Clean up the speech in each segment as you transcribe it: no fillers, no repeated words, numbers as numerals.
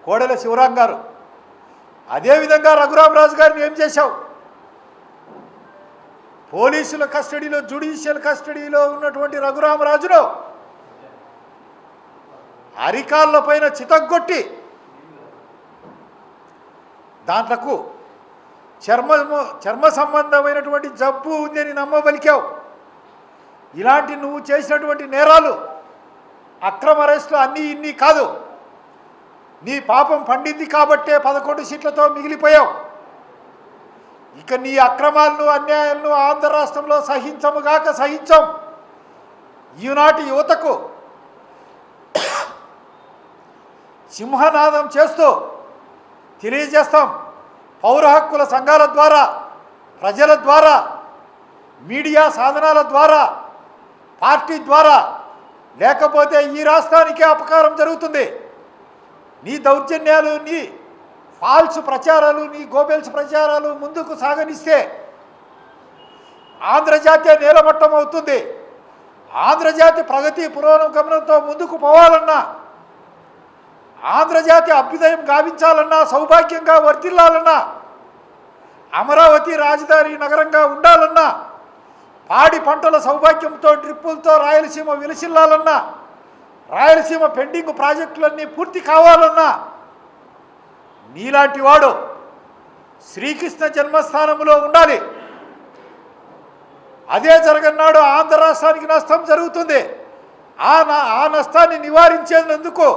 కోడెల శివరాం గారు. అదేవిధంగా రఘురామరాజు గారిని ఏం చేశావు? పోలీసుల కస్టడీలో, జ్యుడిషియల్ కస్టడీలో ఉన్నటువంటి రఘురామరాజును అరికాళ్ళ పైన చితగ్గొట్టి దాంట్లకు చర్మ సంబంధమైనటువంటి జబ్బు ఉందని నమ్మబలికావు. ఇలాంటి నువ్వు చేసినటువంటి నేరాలు, అక్రమ అరెస్టులు అన్నీ ఇన్ని కాదు. నీ పాపం పండింది కాబట్టే 11 సీట్లతో మిగిలిపోయావు. ఇక నీ అక్రమాలను, అన్యాయాలను ఆంధ్ర రాష్ట్రంలో సహించముగాక సహించం. ఈనాటి యువతకు సింహనాదం చేస్తూ తెలియజేస్తాం. పౌర హక్కుల సంఘాల ద్వారా, ప్రజల ద్వారా, మీడియా సాధనాల ద్వారా, పార్టీ ద్వారా, లేకపోతే ఈ రాష్ట్రానికే అపకారం జరుగుతుంది. నీ దౌర్జన్యాలు, నీ ఫాల్స్ ప్రచారాలు, నీ గోబెల్స్ ప్రచారాలు ముందుకు సాగనిస్తే ఆంధ్రజాతీయ నేలమట్టం అవుతుంది. ఆంధ్రజాతి ప్రగతి పురోగమనంతో ముందుకు పోవాలన్నా, ఆంధ్రజాతి అభ్యుదయం గావించాలన్నా, సౌభాగ్యంగా వర్ధిల్లాలన్నా, అమరావతి రాజధాని నగరంగా ఉండాలన్నా, పాడి పంటల సౌభాగ్యంతో డ్రిప్పులతో రాయలసీమ విలసిల్లాలన్నా, రాయలసీమ పెండింగ్ ప్రాజెక్టులన్నీ పూర్తి కావాలన్నా, నీలాంటి వాడు శ్రీకృష్ణ జన్మస్థానంలో ఉండాలి. అదే జరగన్నాడు ఆంధ్ర రాష్ట్రానికి నష్టం జరుగుతుంది. ఆ నష్టాన్ని నివారించేందుకు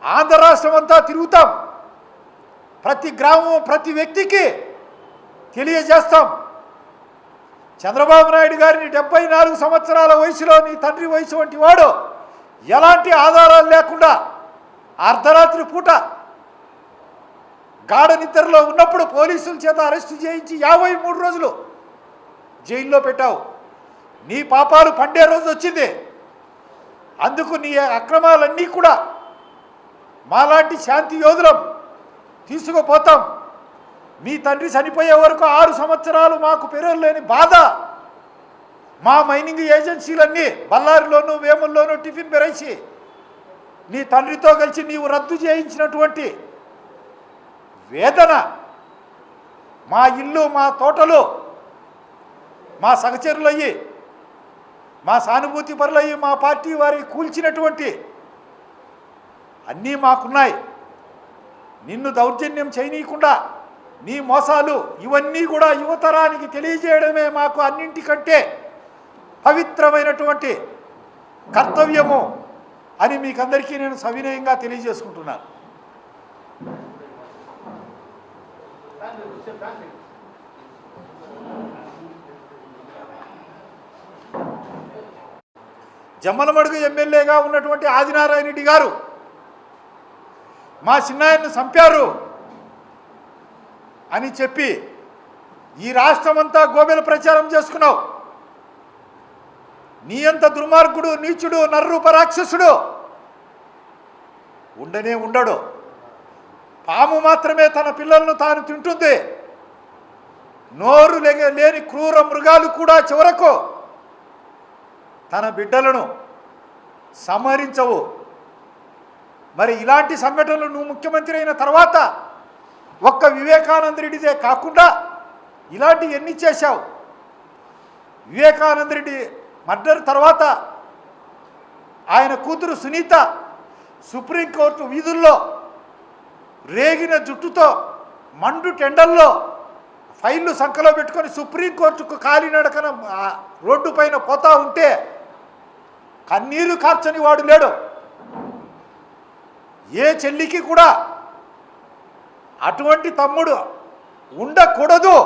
ఆంధ్ర రాష్ట్రం అంతా తిరుగుతాం. ప్రతి గ్రామం, ప్రతి వ్యక్తికి తెలియజేస్తాం. చంద్రబాబు నాయుడు గారిని 74 సంవత్సరాల వయసులో నీ తండ్రి వయసు వంటి వాడు ఎలాంటి ఆధారాలు లేకుండా అర్ధరాత్రి పూట గాఢ నిద్రలో ఉన్నప్పుడు పోలీసుల చేత అరెస్టు చేయించి 53 రోజులు జైల్లో పెట్టావు. నీ పాపాలు పండే రోజు వచ్చింది. అందుకు నీ అక్రమాలన్నీ కూడా మాలాంటి శాంతి యోధులం తీసుకుపోతాం. మీ తండ్రి చనిపోయే వరకు 6 సంవత్సరాలు మాకు పేరు లేని బాధ. మా మైనింగ్ ఏజెన్సీలన్నీ బళ్ళారిలోనూ, వేముల్లోనూ టిఫిన్ బెరేసి నీ తండ్రితో కలిసి నీవు రద్దు చేయించినటువంటి వేదన, మా ఇల్లు, మా తోటలు, మా సహచరులయ్యి, మా సానుభూతి పరులయ్యి, మా పార్టీ వారి కూల్చినటువంటి అన్నీ మాకున్నాయి. నిన్ను దౌర్జన్యం చేయనీయకుండా నీ మోసాలు ఇవన్నీ కూడా యువతరానికి తెలియజేయడమే మాకు అన్నింటికంటే పవిత్రమైనటువంటి కర్తవ్యము అని మీకందరికీ నేను సవినయంగా తెలియజేసుకుంటున్నాను. జమ్మలమడుగు ఎమ్మెల్యేగా ఉన్నటువంటి ఆదినారాయణ రెడ్డి గారు మా చిన్నాయన్ని చంపారు అని చెప్పి ఈ రాష్ట్రమంతా గోబెల ప్రచారం చేసుకున్నావు. నీ అంత దుర్మార్గుడు, నీచుడు, నర్రూప రాక్షసుడు ఉండనే ఉండడు. పాము మాత్రమే తన పిల్లలను తాను తింటుంది. నోరు లేని క్రూర మృగాలు కూడా చివరకు తన బిడ్డలను సంహరించవు. మరి ఇలాంటి సంఘటనలు నువ్వు ముఖ్యమంత్రి అయిన తర్వాత ఒక్క వివేకానంద రెడ్డిదే కాకుండా ఇలాంటి ఎన్ని చేశావు? వివేకానంద రెడ్డి మర్డర్ తర్వాత ఆయన కూతురు సునీత సుప్రీంకోర్టు వీధుల్లో రేగిన జుట్టుతో మండు టెండల్లో ఫైళ్ళు సంకలో పెట్టుకొని సుప్రీంకోర్టుకు కాలినడకన రోడ్డు పైన పోతా ఉంటే కన్నీరు కార్చని వాడు లేడు. ఏ చెల్లికి కూడా అటువంటి తమ్ముడు ఉండకూడదు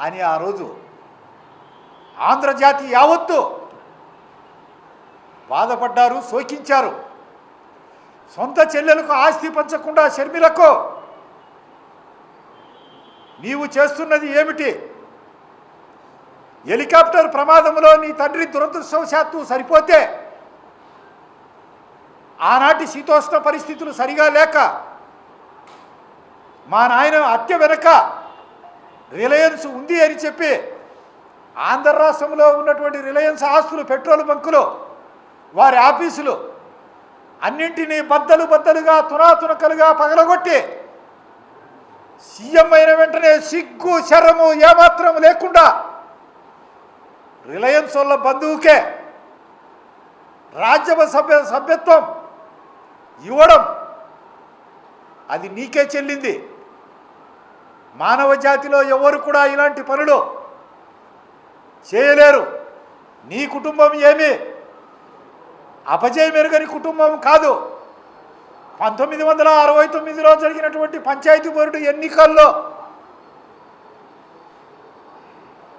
అని ఆ రోజు ఆంధ్రజాతి యావత్తు బాధపడ్డారు, శోకించారు. సొంత చెల్లెలకు ఆస్తి పంచకుండా షర్మిలకు నీవు చేస్తున్నది ఏమిటి? హెలికాప్టర్ ప్రమాదంలో నీ తండ్రి దురదృష్టవశాత్తు సరిపోతే ఆనాటి శీతోష్ణ పరిస్థితులు సరిగా లేక మా నాయన హత్య వెనక రిలయన్స్ ఉంది అని చెప్పి ఆంధ్ర రాష్ట్రంలో ఉన్నటువంటి రిలయన్స్ ఆస్తులు, పెట్రోల్ బంకులు, వారి ఆఫీసులు అన్నింటినీ బద్దలు బద్దలుగా తునాతునకలుగా పగలగొట్టి సీఎం అయిన వెంటనే సిగ్గు శరము ఏమాత్రం లేకుండా రిలయన్స్ వాళ్ళ బంధువుకే రాజ్యసభ సభ్యత్వం ఇవ్వడం అది నీకే చెల్లింది. మానవ జాతిలో ఎవరు కూడా ఇలాంటి పనులు చేయలేరు. నీ కుటుంబం ఏమీ అపజయమెరుగని కుటుంబం కాదు. 1969లో జరిగినటువంటి పంచాయతీ బోర్డు ఎన్నికల్లో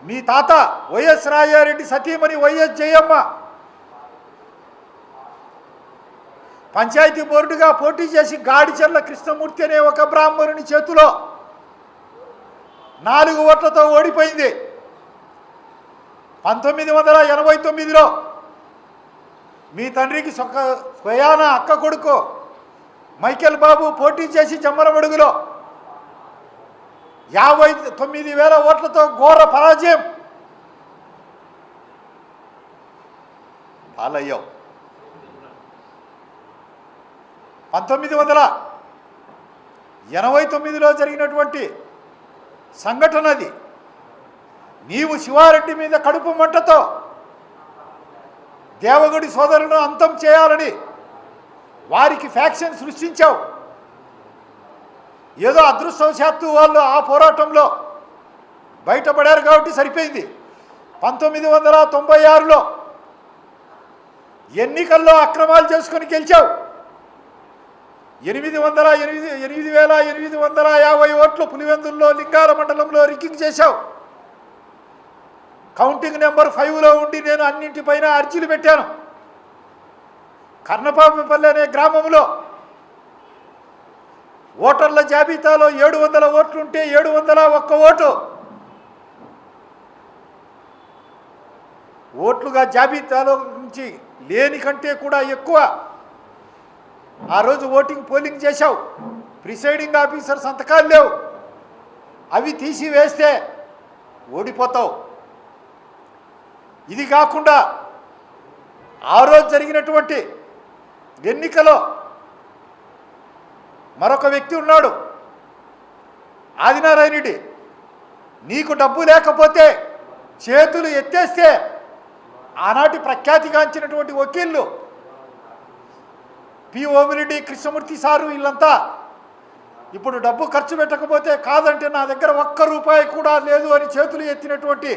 మీ తాత వైఎస్ రాజారెడ్డి సతీమణి వైఎస్ జయమ్మ పంచాయతీ బోర్డుగా పోటీ చేసి గాడిచెర్ల కృష్ణమూర్తి అనే ఒక బ్రాహ్మణుని చేతిలో 4 ఓట్లతో ఓడిపోయింది. 1989లో మీ తండ్రికి స్వయాన అక్క కొడుకు మైకేల్ బాబు పోటీ చేసి జమ్మలమడుగులో 59,000 ఓట్లతో ఘోర పరాజయం పాలయ్యావు. 1989లో జరిగినటువంటి సంఘటన అది. నీవు శివారెడ్డి మీద కడుపు మంటతో దేవగుడి సోదరులను అంతం చేయాలని వారికి ఫ్యాక్షన్ సృష్టించావు. ఏదో అదృష్టవశాత్తు వాళ్ళు ఆ పోరాటంలో బయటపడారు కాబట్టి సరిపోయింది. 1996లో ఎన్నికల్లో అక్రమాలు చేసుకొని గెలిచావు. 8,850 ఓట్లు పులివెందుల్లో లింగాల మండలంలో రిగ్గింగ్ చేశావు. కౌంటింగ్ నెంబర్ 5లో ఉండి నేను అన్నింటిపైన అర్జీలు పెట్టాను. కర్ణపాపపల్లి అనే గ్రామంలో ఓటర్ల జాబితాలో 700 ఓట్లుంటే 701 ఓట్లుగా జాబితాలో నుంచి లేని కంటే కూడా ఎక్కువ ఆ రోజు పోలింగ్ చేశావు. ప్రిసైడింగ్ ఆఫీసర్ సంతకాలు లేవు. అవి తీసివేస్తే ఓడిపోతావు. ఇది కాకుండా ఆ రోజు జరిగినటువంటి ఎన్నికలో మరొక వ్యక్తి ఉన్నాడు, ఆదినారాయణ రెడ్డి. నీకు డబ్బు లేకపోతే చేతులు ఎత్తేస్తే ఆనాటి ప్రఖ్యాతిగాంచినటువంటి వకీళ్ళు పి ఓమిరెడ్డి, కృష్ణమూర్తి సారు వీళ్ళంతా ఇప్పుడు డబ్బు ఖర్చు పెట్టకపోతే కాదంటే నా దగ్గర ₹1 కూడా లేదు అని చేతులు ఎత్తినటువంటి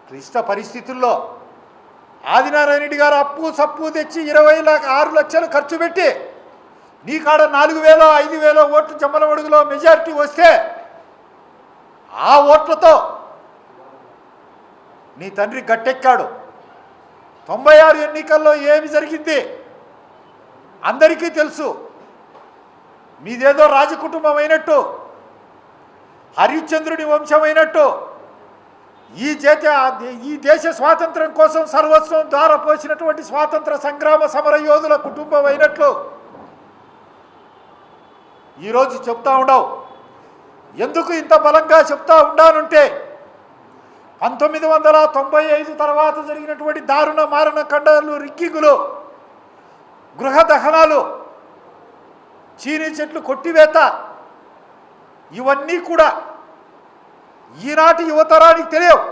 క్లిష్ట పరిస్థితుల్లో ఆదినారాయణ రెడ్డి గారు అప్పు సప్పు తెచ్చి 26 లక్షలు ఖర్చు పెట్టి నీ కాడ 4,000 5,000 ఓట్లు జమ్మలమడుగులో మెజారిటీ వస్తే ఆ ఓట్లతో నీ తండ్రి గట్టెక్కాడు. 96 ఎన్నికల్లో ఏమి జరిగింది అందరికీ తెలుసు. మీదేదో రాజకుటుంబం అయినట్టు, హరిశ్చంద్రుని వంశమైనట్టు, ఈ దేశ స్వాతంత్రం కోసం సర్వస్వం ధారపోసినటువంటి స్వాతంత్ర సంగ్రామ సమర యోధుల కుటుంబం అయినట్లు ఈరోజు చెప్తా ఉండవు. ఎందుకు ఇంత బలంగా చెప్తా ఉన్నానంటే 1995 తర్వాత జరిగినటువంటి దారుణ మారణ ఖండాలు, రిగ్గింగులు, గృహ దహనాలు, చీనీ చెట్లు కొట్టివేత ఇవన్నీ కూడా ఈనాటి యువతరానికి తెలియవు.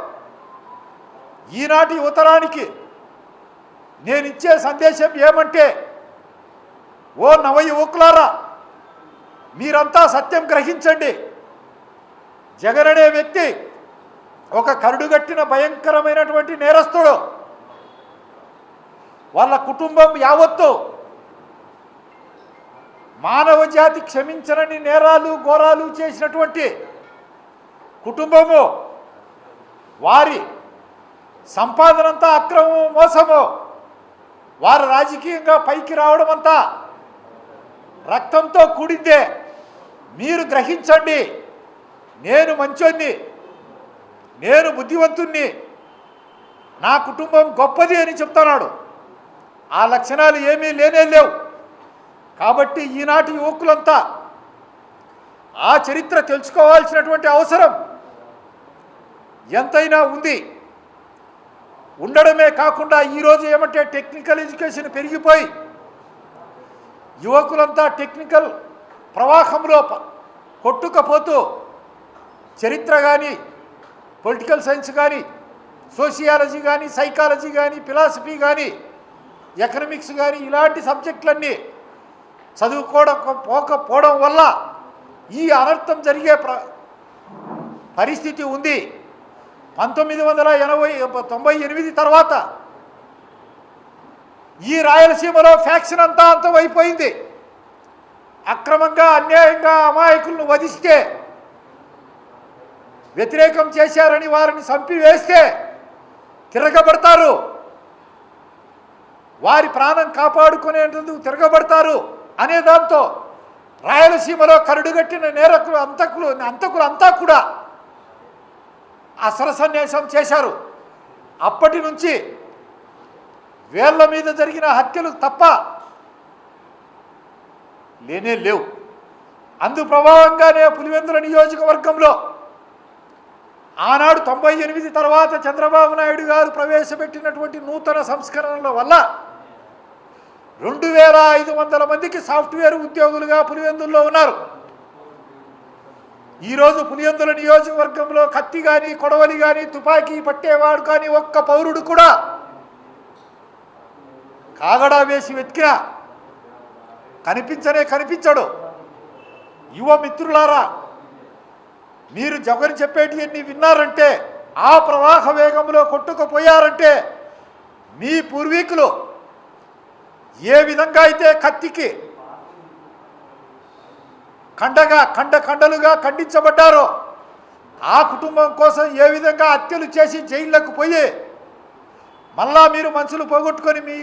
ఈనాటి యువతరానికి నేను ఇచ్చే సందేశం ఏమంటే, ఓ నవ యువకులారా, మీరంతా సత్యం గ్రహించండి. జగన్ అనే వ్యక్తి ఒక కరుడుగట్టిన భయంకరమైనటువంటి నేరస్తుడు. వాళ్ళ కుటుంబం యావత్తు మానవ జాతి క్షమించరని నేరాలు ఘోరాలు చేసినటువంటి కుటుంబము. వారి సంపాదనంతా అక్రమము, మోసము. వారు రాజకీయంగా పైకి రావడం అంతా రక్తంతో కూడిందే. మీరు గ్రహించండి. నేను మంచోన్ని, నేను బుద్ధివంతుణ్ణి, నా కుటుంబం గొప్పది అని చెప్తున్నాడు. ఆ లక్షణాలు ఏమీ లేనే లేవు. కాబట్టి ఈనాటి యువకులంతా ఆ చరిత్ర తెలుసుకోవాల్సినటువంటి అవసరం ఎంతైనా ఉంది. ఉండడమే కాకుండా ఈరోజు ఏమంటే టెక్నికల్ ఎడ్యుకేషన్ పెరిగిపోయి యువకులంతా టెక్నికల్ ప్రవాహంలో కొట్టుకపోతూ చరిత్ర కానీ, పొలిటికల్ సైన్స్ కానీ, సోషియాలజీ కానీ, సైకాలజీ కానీ, ఫిలాసఫీ కానీ, ఎకనామిక్స్ కానీ ఇలాంటి సబ్జెక్టులన్నీ చదువుకోవడం వల్ల ఈ అనర్థం జరిగే పరిస్థితి ఉంది. 1998 తర్వాత ఈ రాయలసీమలో ఫ్యాక్షన్ అంతా అంతమైపోయింది. అక్రమంగా అన్యాయంగా అమాయకులను వధిస్తే, వ్యతిరేకం చేశారని వారిని చంపివేస్తే తిరగబడతారు, వారి ప్రాణం కాపాడుకునేందుకు తిరగబడతారు అనే దాంతో రాయలసీమలో కరుడుగట్టిన అంతకులంతా కూడా అసరసన్యాసం చేశారు. అప్పటి నుంచి వేళ్ల మీద జరిగిన హత్యలు తప్ప లేనే లేవు. అందు ప్రభావంగానే పులివెందుల నియోజకవర్గంలో ఆనాడు 98 తర్వాత చంద్రబాబు నాయుడు గారు ప్రవేశపెట్టినటువంటి నూతన సంస్కరణల వల్ల 2500 మందికి సాఫ్ట్వేర్ ఉద్యోగులుగా పులివెందుల్లో ఉన్నారు. ఈరోజు పులివెందుల నియోజకవర్గంలో కత్తి కానీ, కొడవలి కానీ, తుపాకీ పట్టేవాడు కానీ ఒక్క పౌరుడు కూడా కాగడా వేసి వెతికినా కనిపించడు. యువ మిత్రులారా, మీరు జగన్ చెప్పేటివన్నీ విన్నారంటే, ఆ ప్రవాహ వేగంలో కొట్టుకుపోయారంటే, మీ పూర్వీకులు ఏ విధంగా అయితే కత్తికి ఖండలుగా ఖండించబడ్డారో, ఆ కుటుంబం కోసం ఏ విధంగా హత్యలు చేసి జైళ్ళకు పోయి మళ్ళా మీరు మనసులు పోగొట్టుకొని మీ